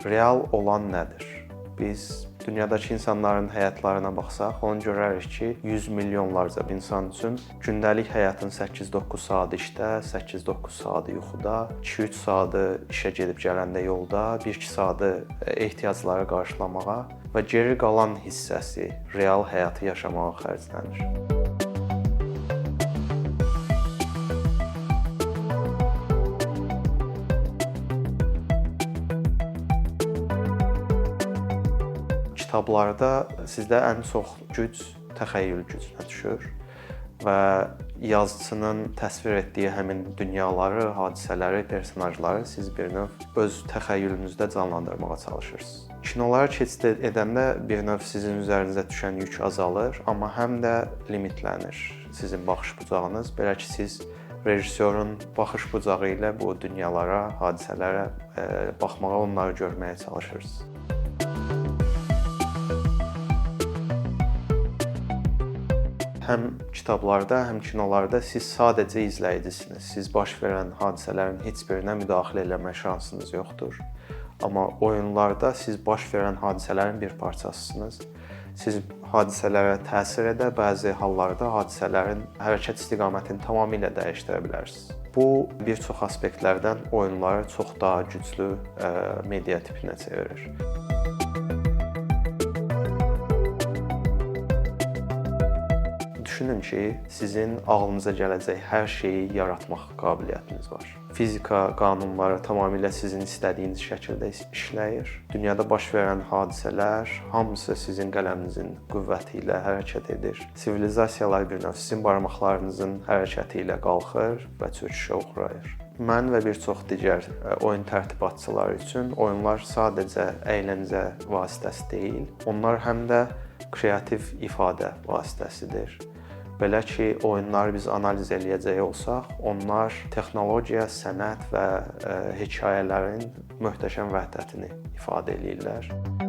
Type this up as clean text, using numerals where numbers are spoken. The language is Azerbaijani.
Real olan nədir? Biz dünyadakı insanların həyatlarına baxsaq, onu görərik ki, 100 milyonlarca insan üçün gündəlik həyatın 8-9 saat işdə, 8-9 saat yuxuda, 2-3 saatı işə gedib gələndə yolda, 1-2 saatı ehtiyacları qarşılamağa və geri qalan hissəsi real həyatı yaşamağa xərclənir. Kitablarda sizdə ən çox güc təxəyyül gücünə düşür və yazıçının təsvir etdiyi həmin dünyaları, hadisələri, personajları siz bir növ öz təxəyyülünüzdə canlandırmağa çalışırsınız. Kinolara keçid edəndə bir növ sizin üzərinizə düşən yük azalır, amma həm də limitlənir sizin baxış bucağınız. Belə ki, siz rejissorun baxış bucağı ilə bu dünyalara, hadisələrə baxmağa, onları görməyə çalışırsınız. Həm kitablarda, həm kinolarda siz sadəcə izləyicisiniz. Siz baş verən hadisələrin heç birinə müdaxilə eləmə şansınız yoxdur. Amma oyunlarda siz baş verən hadisələrin bir parçasısınız. Siz hadisələrə təsir edə, bəzi hallarda hadisələrin hərəkət istiqamətini tamamilə dəyişdirə bilərsiniz. Bu, bir çox aspektlərdən oyunları çox daha güclü media tipinə çevirir. Düşünün ki, sizin ağlınıza gələcək hər şeyi yaratmaq qabiliyyətiniz var. Fizika qanunları tamamilə sizin istədiyiniz şəkildə işləyir. Dünyada baş verən hadisələr hamısı sizin qələminizin qüvvəti ilə hərəkət edir. Sivilizasiyalar bir növ sizin barmaqlarınızın hərəkəti ilə qalxır və çöküşə uğrayır. Mən və bir çox digər oyun tərtibatçıları üçün oyunlar sadəcə əyləncə vasitəsi deyil, onlar həm də kreativ ifadə vasitəsidir. Belə ki, oyunları biz analiz eləyəcək olsaq, onlar texnologiya, sənət və hekayələrin möhtəşəm vəhdətini ifadə eləyirlər.